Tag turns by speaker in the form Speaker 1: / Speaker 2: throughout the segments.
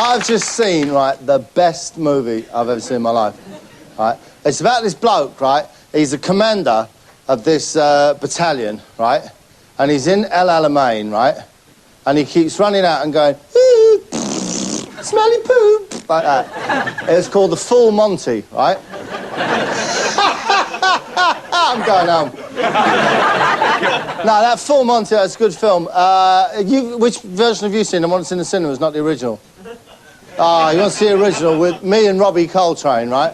Speaker 1: I've just seen, right, the best movie I've ever seen in my life, right? It's about this bloke, right? He's a commander of this battalion, right? And he's in El Alamein, right? And he keeps running out and going, ooh, smelly poop, like that. It's called The Full Monty, right? I'm going home. No, that Full Monty, that's a good film. Which version have you seen? The one that's in the cinemas, not the original. Ah, you want to see the original with me and Robbie Coltrane, right?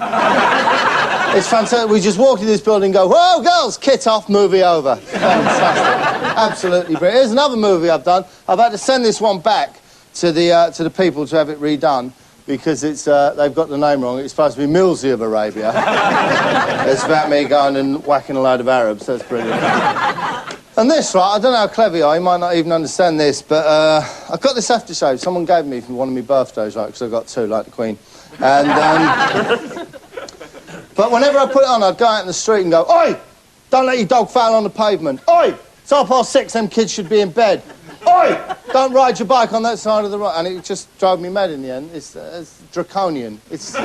Speaker 1: It's fantastic. We just walk in this building and go, whoa, girls, kit off, movie over. Fantastic. Absolutely brilliant. Here's another movie I've done. I've had to send this one back to the people to have it redone because it's they've got the name wrong. It's supposed to be Millsy of Arabia. It's about me going and whacking a load of Arabs. That's brilliant. And this, right, I don't know how clever you are, you might not even understand this, but I've got this aftershave someone gave me for one of my birthdays, right, because I got two, like the Queen. And, but whenever I put it on, I'd go out in the street and go, oi, don't let your dog foul on the pavement. Oi, it's 6:30, them kids should be in bed. Oi, don't ride your bike on that side of the road. And it just drove me mad in the end. It's draconian. It's...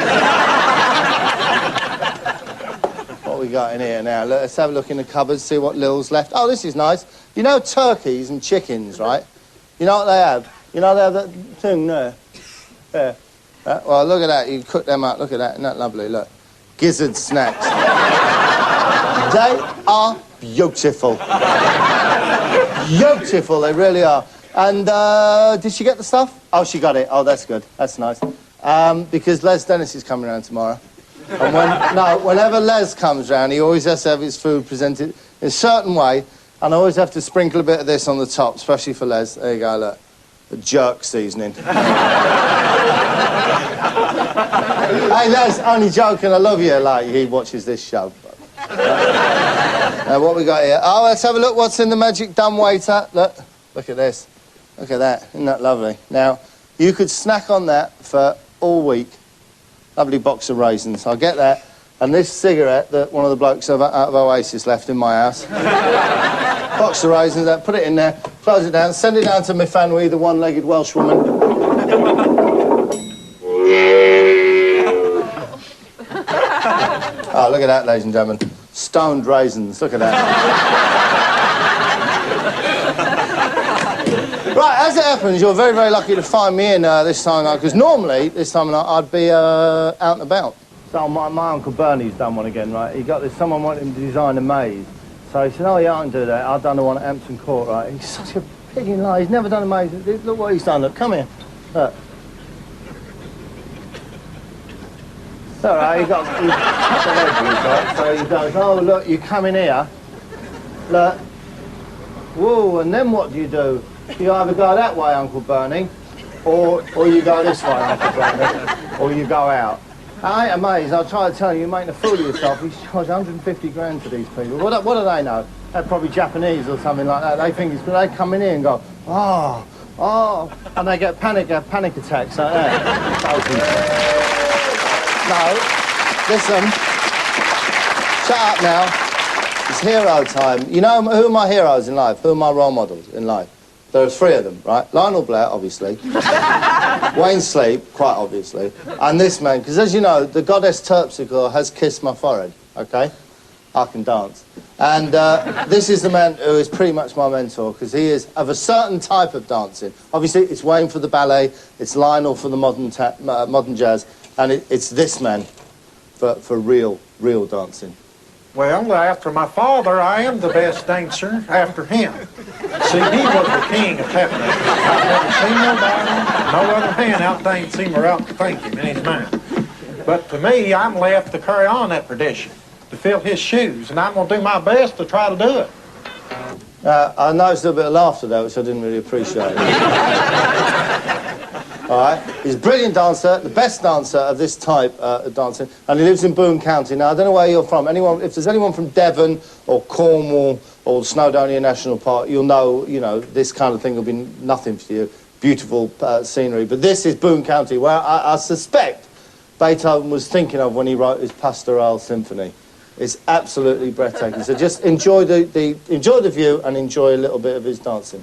Speaker 1: What we got in here now? Let's have a look in the cupboard, see what Lil's left. Oh, this is nice. You know turkeys and chickens, right? You know what they have? You know they have that thing there? There. Well, look at that. You cook them up. Look at that. Isn't that lovely? Look. Gizzard snacks. They are beautiful. Beautiful, they really are. And did she get the stuff? Oh, she got it. Oh, that's good. That's nice. Because Les Dennis is coming around tomorrow. And whenever Les comes round, he always has to have his food presented in a certain way, and I always have to sprinkle a bit of this on the top, especially for Les. There you go, look. The jerk seasoning. Hey, Les, only joking, I love you. Like, he watches this show. Now, what we got here? Oh, let's have a look what's in the magic dumbwaiter. Look at this. Look at that. Isn't that lovely? Now, you could snack on that for all week. Lovely box of raisins. I'll get that. And this cigarette that one of the blokes out of Oasis left in my house. Box of raisins, put it in there, close it down, send it down to my Fanwy, the one-legged Welsh woman. Oh, look at that, ladies and gentlemen. Stoned raisins, look at that. Right, as it happens, you're very, very lucky to find me in this time, because normally, this time of night, I'd be out and about. So my Uncle Bernie's done one again, right? He got this, someone wanted him to design a maze. So he said, oh, yeah, I can do that. I've done the one at Hampton Court, right? He's such a pig in lie. He's never done a maze. Look what he's done. Look, come here. Look. It's all right, he's got the legs, right? So he goes, oh, look, you come in here. Look. Whoa, and then what do? You either go that way, Uncle Bernie, or you go this way, Uncle Bernie, or you go out. I ain't amazed. I'll try to tell you, you're making a fool of yourself. He's charged 150 grand to these people. What do they know? They're probably Japanese or something like that. They think they come in here and go, oh, and they get panic attacks like that. No, listen. Shut up now. It's hero time. You know who are my heroes in life? Who are my role models in life? There are three of them, right? Lionel Blair, obviously. Wayne Sleep, quite obviously. And this man, because as you know, the goddess Terpsichore has kissed my forehead, OK? I can dance. And this is the man who is pretty much my mentor, because he is of a certain type of dancing. Obviously, it's Wayne for the ballet, it's Lionel for the modern jazz, and it's this man for real dancing.
Speaker 2: Well, after my father, I am the best dancer after him. See, he was the king of tap dancing. I've never seen nobody, no other man outdance him or outthink him in his mind. But to me, I'm left to carry on that tradition, to fill his shoes, and I'm going to do my best to try to do it.
Speaker 1: I noticed a little bit of laughter there, which I didn't really appreciate. All right? He's a brilliant dancer, the best dancer of this type of dancing, and he lives in Boone County. Now, I don't know where you're from. If there's anyone from Devon or Cornwall or Snowdonia National Park, you'll know, this kind of thing will be nothing for you. Beautiful scenery. But this is Boone County, where I suspect Beethoven was thinking of when he wrote his Pastoral Symphony. It's absolutely breathtaking. So just enjoy the view and enjoy a little bit of his dancing.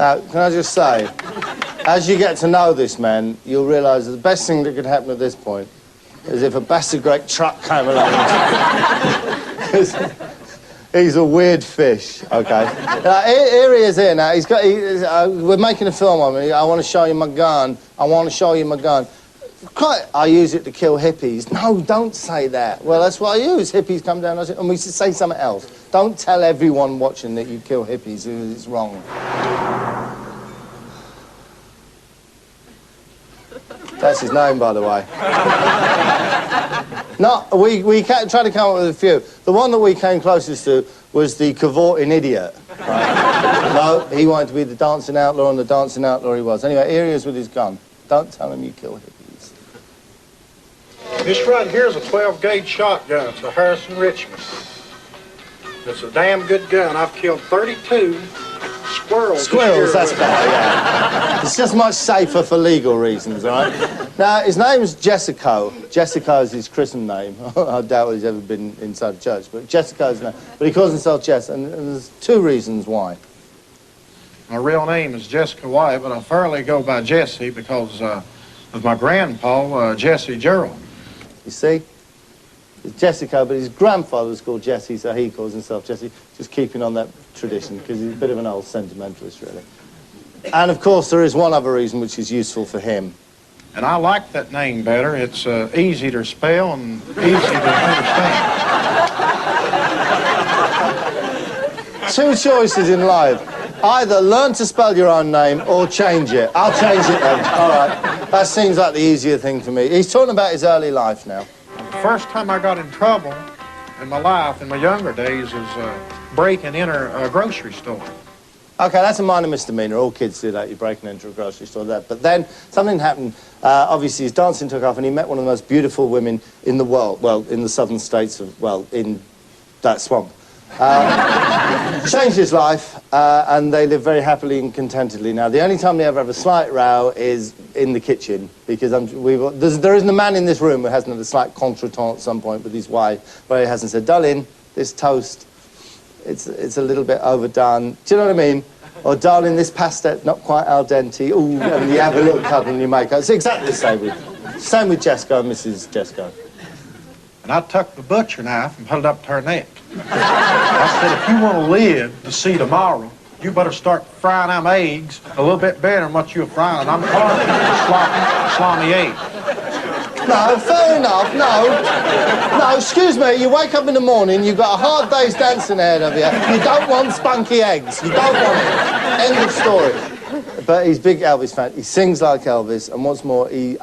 Speaker 1: Now, can I just say, as you get to know this man, you'll realise that the best thing that could happen at this point is if a bastard great truck came along. He's a weird fish, okay? Now, here he is here now. We're making a film on me. I want to show you my gun. I want to show you my gun. I use it to kill hippies. No, don't say that. Well, that's what I use. Hippies come down and we should say something else. Don't tell everyone watching that you kill hippies. It's wrong. That's his name, by the way. No, we tried to come up with a few. The one that we came closest to was the cavorting idiot. Right? No, he wanted to be the dancing outlaw, and the dancing outlaw he was. Anyway, here he is with his gun. Don't tell him you kill hippies.
Speaker 2: This right here is a 12-gauge shotgun. It's a Harrison Richmond. It's a damn good gun. I've killed 32 squirrels.
Speaker 1: Squirrels, that's better, yeah. It's just much safer for legal reasons, all right? Now, his name's Jessico. Jessico is his christened name. I doubt he's ever been inside a church, but Jessico's name. But he calls himself Jess, and there's two reasons why.
Speaker 2: My real name is Jessico White, but I fairly go by Jessie because of my grandpaw, Jessie Earl.
Speaker 1: You see? It's Jessico, but his grandfather was called Jessie, so he calls himself Jessie, just keeping on that tradition, because he's a bit of an old sentimentalist, really. And, of course, there is one other reason which is useful for him.
Speaker 2: And I like that name better. It's easy to spell and easy to understand.
Speaker 1: Two choices in life. Either learn to spell your own name or change it. I'll change it then. All right. That seems like the easier thing for me. He's talking about his early life now.
Speaker 2: The first time I got in trouble in my life, in my younger days, was break and enter a grocery store.
Speaker 1: Okay, that's a minor misdemeanor. All kids do that. You break and enter a grocery store. But then something happened. Obviously, his dancing took off, and he met one of the most beautiful women in the world. Well, in the southern states of, well, in that swamp. Changed his life, and they live very happily and contentedly now. The only time they ever have a slight row is in the kitchen, because there isn't a man in this room who hasn't had a slight contretemps at some point with his wife, where he hasn't said, "Darling, this toast, it's a little bit overdone." Do you know what I mean? Or, "Darling, this pasta, not quite al dente." Ooh, and you have a little cuddle and you make up. It's exactly the same with Jessico and Mrs. Jessico.
Speaker 2: And I took the butcher knife and put it up to her neck. I said, "If you want to live to see tomorrow, you better start frying them eggs a little bit better than what you're frying. I'm tired of slimy eggs."
Speaker 1: No, fair enough, no. No, excuse me, you wake up in the morning, you've got a hard day's dancing ahead of you. You don't want spunky eggs. You don't want it. End of story. But he's a big Elvis fan. He sings like Elvis, and what's more, he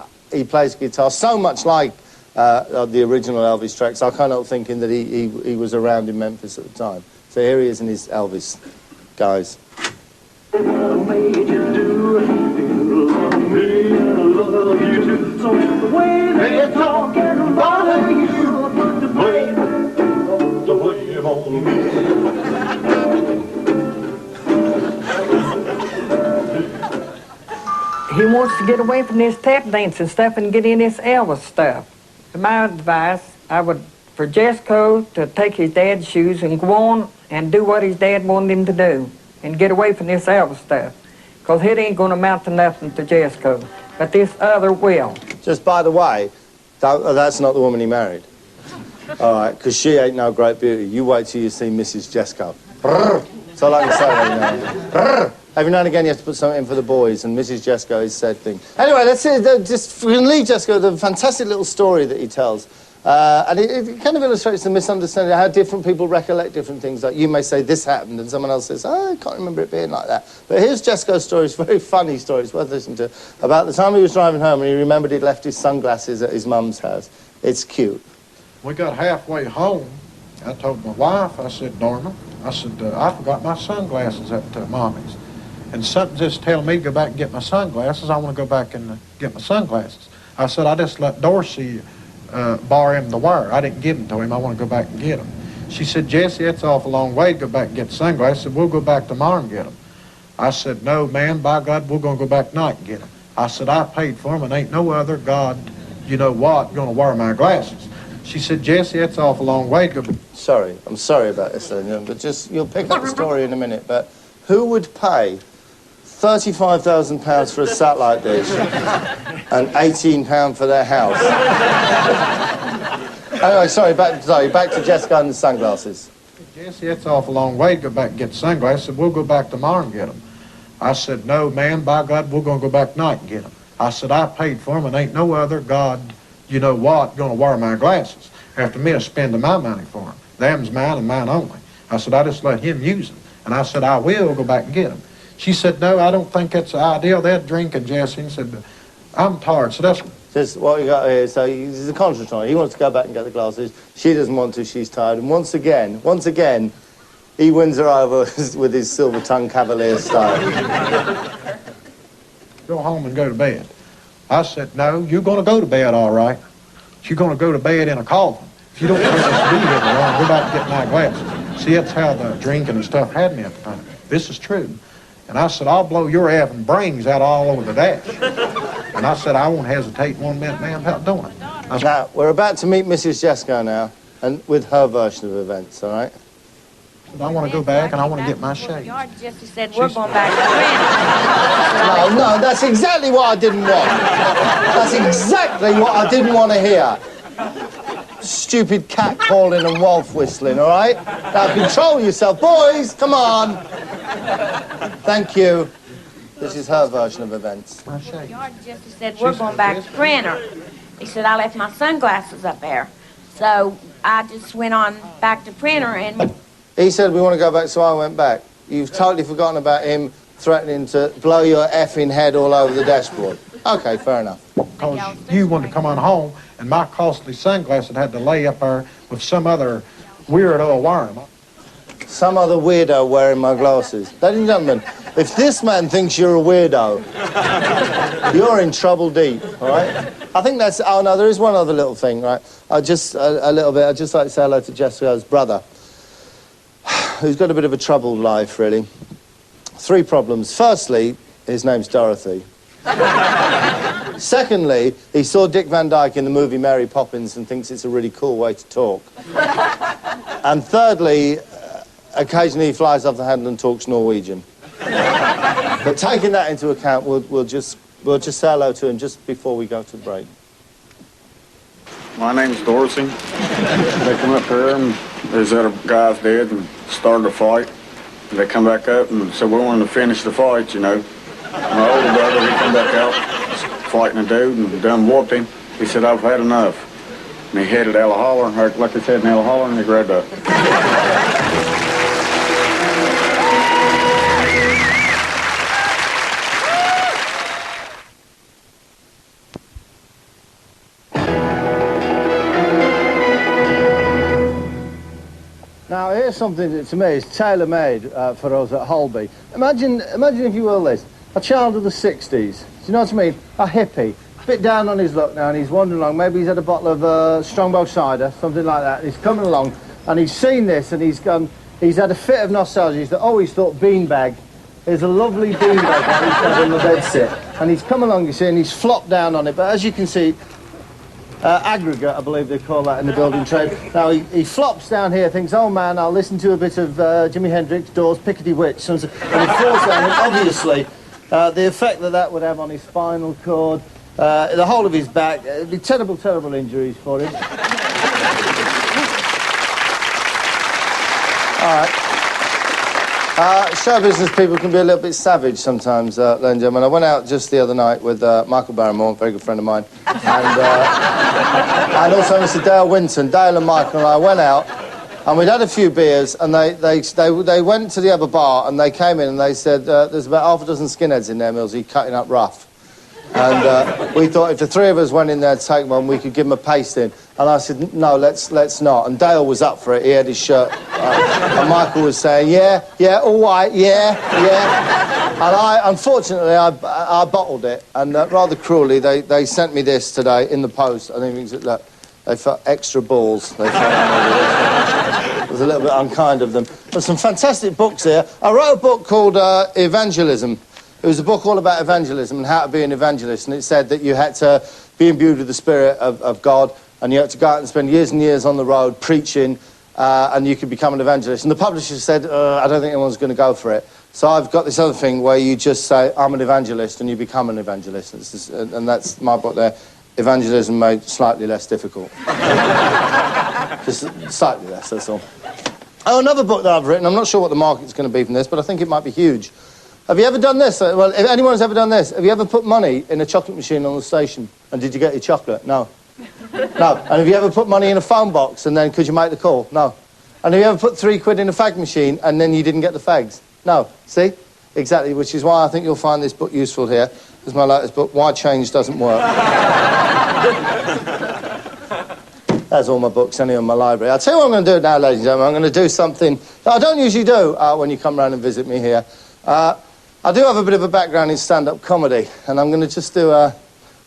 Speaker 1: plays guitar so much like the original Elvis tracks. I can't help thinking that he was around in Memphis at the time. So here he is in his Elvis, guys.
Speaker 3: He wants to get away from this tap dancing stuff and get in this Elvis stuff. My advice, I would, for Jesco to take his dad's shoes and go on and do what his dad wanted him to do and get away from this Elvis stuff. Because it ain't going to amount to nothing to Jesco. But this other will.
Speaker 1: Just by the way, that's not the woman he married. All right, because she ain't no great beauty. You wait till you see Mrs. Jesco. That's all I can say right now. Every now and again you have to put something in for the boys, and Mrs. Jesco is said thing. Anyway, let's see, just we can leave Jesco the fantastic little story that he tells. And it kind of illustrates the misunderstanding of how different people recollect different things. Like you may say this happened, and someone else says, "Oh, I can't remember it being like that." But here's Jesco's story. It's a very funny story. It's worth listening to. About the time he was driving home and he remembered he'd left his sunglasses at his mum's house. It's cute.
Speaker 2: We got halfway home, I told my wife, I said, Norma, I said, I forgot my sunglasses at Mommy's. And something just telling me to go back and get my sunglasses. I want to go back and get my sunglasses. I said, I just let Dorsey borrow him the wire. I didn't give them to him. I want to go back and get them. She said, Jessie, it's off a long way to go back and get the sunglasses. I said, we'll go back tomorrow and get them. I said, no, man, by God, we're going to go back tonight and get them. I said, I paid for them, and ain't no other God, you know what, going to wear my glasses. She said, Jessie, it's off a long way to go.
Speaker 1: Sorry, I'm sorry about this, then, but just, you'll pick up the story in a minute, but who would pay £35,000 for a satellite dish and £18 for their house? Anyway, sorry, back to Jessica and the sunglasses.
Speaker 2: Jessie, it's off a long way to go back and get the sunglasses. I said, we'll go back tomorrow and get them. I said, no, man, by God, we're going to go back tonight and get them. I said, I paid for them, and ain't no other God, you know what, going to wear my glasses after me spending my money for them. Them's mine and mine only. I said, I just let him use them. And I said, I will go back and get them. She said, no, I don't think that's the ideal. They're drinking, Jessie, and said, I'm tired, so that's...
Speaker 1: Just what we got here, so he's a contrast on it. He wants to go back and get the glasses. She doesn't want to, she's tired. And once again, he wins her over with his silver-tongued cavalier style.
Speaker 2: Go home and go to bed. I said, no, you're going to go to bed, all right. You're going to go to bed in a coffin. If you don't want us to be here long, go back and get my glasses. See, that's how the drinking and stuff had me at the time. This is true. And I said, I'll blow your effing brains out all over the dash. And I said, I won't hesitate 1 minute, man, about doing it.
Speaker 1: Now, we're about to meet Mrs. Jessico now, and with her version of events, all right?
Speaker 2: I want to go back and I want to get my shades.
Speaker 4: Jessie said, we're going back to Winton.
Speaker 1: No, that's exactly what I didn't want. That's exactly what I didn't want to hear. Stupid cat calling and wolf whistling, all right? Now, control yourself. Boys, come on. Thank you. This is her version of events.
Speaker 4: Jessie said, we're going back to Printer. He said, I left my sunglasses up there. So I just went on back to Printer and...
Speaker 1: He said we want to go back, so I went back. You've totally forgotten about him threatening to blow your effing head all over the dashboard. Okay, fair enough.
Speaker 2: Because you wanted to come on home, and my costly sunglasses had to lay up there with some other weirdo wearing them.
Speaker 1: Some other weirdo wearing my glasses. Ladies and gentlemen, if this man thinks you're a weirdo, you're in trouble deep, all right? I think that's... Oh, no, there is one other little thing, right? A little bit. I'd just like to say hello to Jessica's brother, who's got a bit of a troubled life, really. 3 problems. Firstly, his name's Dorothy. Secondly, he saw Dick Van Dyke in the movie Mary Poppins and thinks it's a really cool way to talk. And thirdly, occasionally he flies off the handle and talks Norwegian. But taking that into account, we'll just say hello to him just before we go to the break.
Speaker 5: My name's Dorsey. They come up here and there's other guys dead and started a fight. And they come back up and said, we wanted to finish the fight, you know. My older brother, he come back out fighting a dude and done whooped him. He said, I've had enough. And he headed out of holler, like his head in out of holler, and he grabbed up.
Speaker 1: Now, here's something that, to me, is tailor-made for us at Holby. Imagine, if you will, this. A child of the 60s. Do you know what I mean? A hippie. A bit down on his luck now, and he's wandering along. Maybe he's had a bottle of Strongbow cider, something like that. And he's coming along, and he's seen this, and he's had a fit of nostalgia. He's always thought beanbag is a lovely beanbag that he's had on the bedsit. And he's come along, you see, and he's flopped down on it. But as you can see, aggregate, I believe they call that in the building trade. Now, he flops down here, thinks, oh, man, I'll listen to a bit of Jimi Hendrix, Doors, Piccadilly Witch, and he falls down, and obviously, the effect that would have on his spinal cord, the whole of his back, it'd be terrible, terrible injuries for him. All right. Show business people can be a little bit savage sometimes, ladies and gentlemen. I went out just the other night with Michael Barrymore, a very good friend of mine, and also Mr. Dale Winton. Dale and Michael and I went out, and we'd had a few beers, and they went to the other bar, and they came in and they said, there's about half a dozen skinheads in there, Millsy, cutting up rough. And we thought if the three of us went in there to take one, we could give him a pasting. And I said, no, let's not. And Dale was up for it. He had his shirt. And Michael was saying, yeah, all right, yeah. And unfortunately, I bottled it. And rather cruelly, they sent me this today in the post. I think look, they felt extra balls. They felt it was a little bit unkind of them. There's some fantastic books here. I wrote a book called Evangelism. It was a book all about evangelism and how to be an evangelist, and it said that you had to be imbued with the Spirit of God, and you had to go out and spend years and years on the road preaching, and you could become an evangelist. And the publisher said, I don't think anyone's going to go for it. So I've got this other thing where you just say, I'm an evangelist, and you become an evangelist. And that's my book there, Evangelism Made Slightly Less Difficult. Just slightly less, that's all. Oh, another book that I've written, I'm not sure what the market's going to be from this, but I think it might be huge. Have you ever done this? Well, if anyone's ever done this, have you ever put money in a chocolate machine on the station? And did you get your chocolate? No. No. And have you ever put money in a phone box and then could you make the call? No. And have you ever put £3 in a fag machine and then you didn't get the fags? No. See? Exactly, which is why I think you'll find this book useful here. This is my latest book, Why Change Doesn't Work. That's all my books anyway in my library. I'll tell you what I'm going to do now, ladies and gentlemen. I'm going to do something that I don't usually do when you come round and visit me here. I do have a bit of a background in stand-up comedy, and I'm going to just do a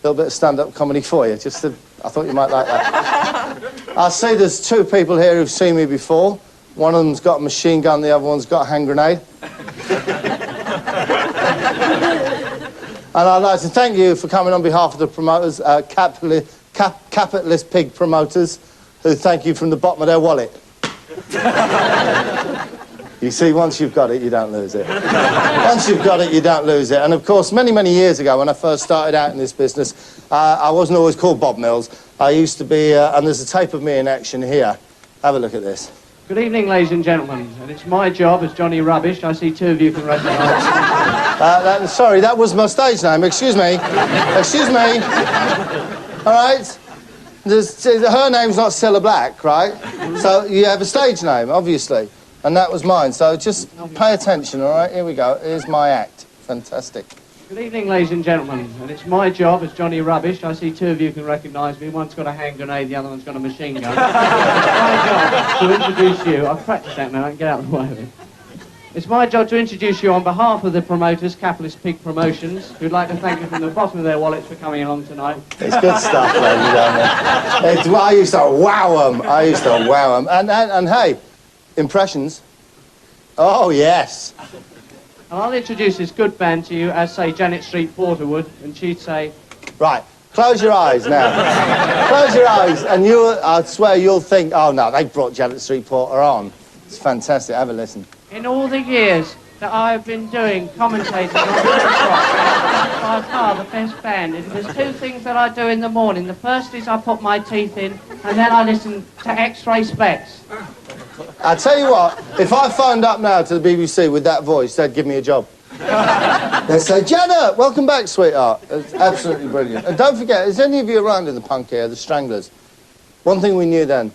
Speaker 1: little bit of stand-up comedy for you. I thought you might like that. I see there's two people here who've seen me before. One of them's got a machine gun, the other one's got a hand grenade. And I'd like to thank you for coming on behalf of the promoters, capitalist pig promoters, who thank you from the bottom of their wallet. You see, once you've got it, you don't lose it. Once you've got it, you don't lose it. And, of course, many, many years ago, when I first started out in this business, I wasn't always called Bob Mills. I used to be, and there's a tape of me in action here. Have a look at this.
Speaker 6: Good evening, ladies and gentlemen. And it's my job as Johnny Rubbish. I see two of you can recognise.
Speaker 1: Sorry, that was my stage name. Excuse me. Excuse me. All right? Her name's not Cilla Black, right? So you have a stage name, obviously. And that was mine, so just pay attention, all right? Here we go. Here's my act. Fantastic.
Speaker 6: Good evening, ladies and gentlemen. And it's my job as Johnny Rubbish. I see two of you can recognise me. One's got a hand grenade, the other one's got a machine gun. It's my job to introduce you. I've practised that now, I can get out of the way of it. It's my job to introduce you on behalf of the promoters, Capitalist Pig Promotions, who'd like to thank you from the bottom of their wallets for coming along tonight.
Speaker 1: It's good stuff, ladies and gentlemen. I used to wow them. And hey, impressions? Oh, yes.
Speaker 6: And I'll introduce this good band to you as, say, Janet Street Porter would, and she'd say...
Speaker 1: Right, close your eyes now. Close your eyes, and I swear you'll think, oh, no, they brought Janet Street Porter on. It's fantastic. Have a listen.
Speaker 6: In all the years that I've been doing commentating on the rock, by far the best band. And there's two things that I do in the morning. The first is I put my teeth in, and then I listen to X Ray Spex.
Speaker 1: I tell you what, if I phoned up now to the BBC with that voice, they'd give me a job. They'd say, Janet, welcome back, sweetheart. It's absolutely brilliant. And don't forget, is any of you around in the punk era, the Stranglers? One thing we knew then,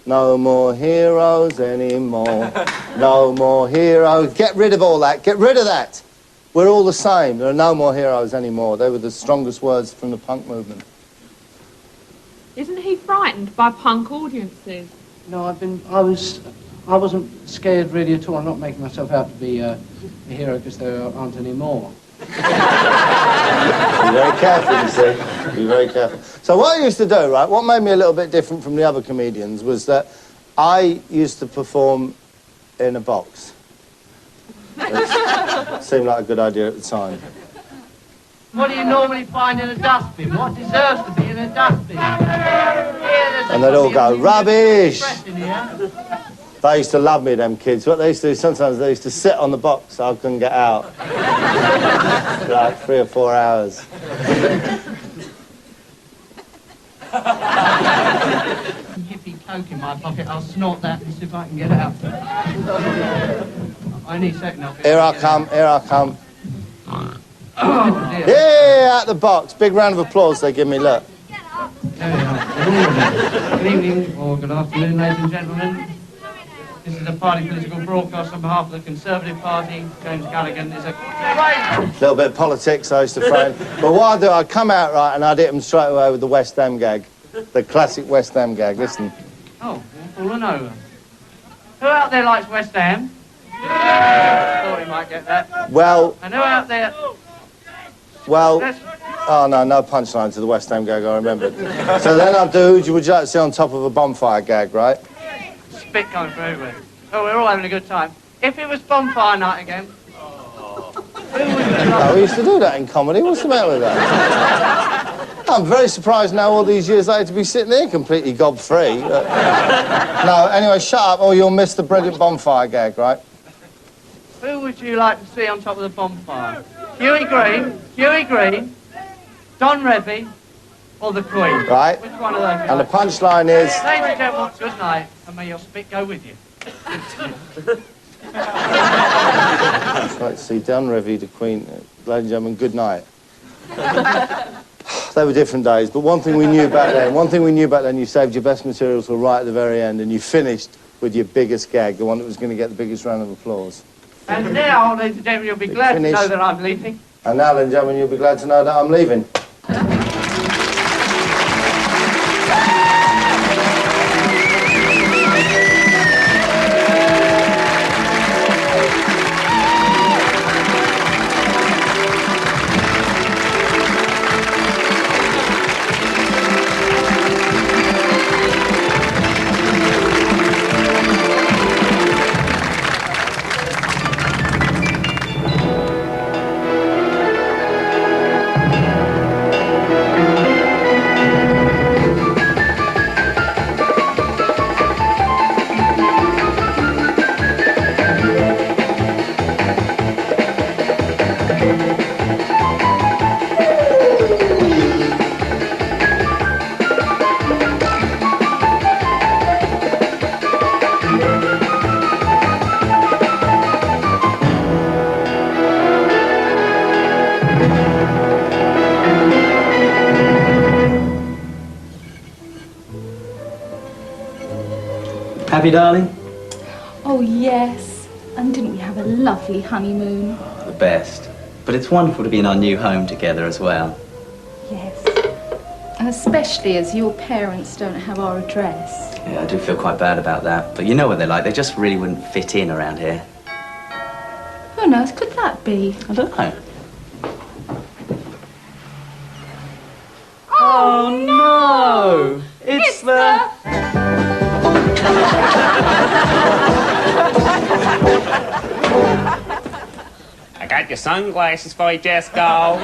Speaker 1: no more heroes anymore. No more heroes. Get rid of all that. Get rid of that. We're all the same. There are no more heroes anymore. They were the strongest words from the punk movement.
Speaker 7: Isn't he frightened by punk audiences?
Speaker 6: No, I wasn't scared really at all. I'm not making myself out to be a hero because there aren't any more.
Speaker 1: Be very careful, you see. Be very careful. So what I used to do, right, what made me a little bit different from the other comedians was that I used to perform in a box. It seemed like a good idea at the time.
Speaker 6: What do you normally find in a dustbin? What deserves to be in a dustbin?
Speaker 1: And they'd all go, rubbish! They used to love me, them kids. What they used to do, sometimes they used to sit on the box so I couldn't get out. For like 3 or 4 hours.
Speaker 6: Hippie coke in my pocket, I'll snort that and see if I can get out. Only a second, I'll
Speaker 1: Here I come, here I come.
Speaker 6: Oh, dear.
Speaker 1: Yeah, out the box. Big round of applause they give me, look.
Speaker 6: There we are. Good evening, or good afternoon, ladies and gentlemen. This is a party political broadcast on behalf of the Conservative Party. James Callaghan is a great...
Speaker 1: Little bit of politics I used to throw in. But what I'd do, I'd come out right and I'd hit them straight away with the West Ham gag. The classic West Ham gag, listen.
Speaker 6: Oh, fallen over. Who out there likes West Ham? Thought he might get that.
Speaker 1: Well...
Speaker 6: And who out there...
Speaker 1: Well... Oh, no punchline to the West Ham gag, I remembered. So then I'd do, would you like to see on top of a bonfire gag, right?
Speaker 6: Spit coming through everywhere. Oh, we're all having a good time. If it was bonfire night again...
Speaker 1: No, we used to do that in comedy. What's the matter with that? I'm very surprised now, all these years later, to be sitting here completely gob-free. No, anyway, shut up or you'll miss the brilliant bonfire gag, right?
Speaker 6: Who would you like to see on top of the bonfire? Huey Green, Don Revie, or the Queen?
Speaker 1: Right.
Speaker 6: Which one of those guys?
Speaker 1: And the punchline is...
Speaker 6: Ladies and gentlemen, good night, and may your spit go with you.
Speaker 1: I'd like to see Don Revie, the Queen. Ladies and gentlemen, good night. They were different days, but one thing we knew back then, you saved your best material till right at the very end, and you finished with your biggest gag, the one that was going to get the biggest round of applause.
Speaker 6: And now, ladies and gentlemen, you'll be glad to know that I'm leaving.
Speaker 1: And now, ladies and gentlemen, you'll be glad to know that I'm leaving.
Speaker 8: Happy, darling?
Speaker 9: Oh, yes. And didn't we have a lovely honeymoon?
Speaker 8: The best. But it's wonderful to be in our new home together as well.
Speaker 9: Yes. And especially as your parents don't have our address.
Speaker 8: Yeah, I do feel quite bad about that. But you know what they're like. They just really wouldn't fit in around here.
Speaker 9: Who on earth could that be?
Speaker 8: I don't know. Oh, no! It's the...
Speaker 10: I got your sunglasses for you, Jessico.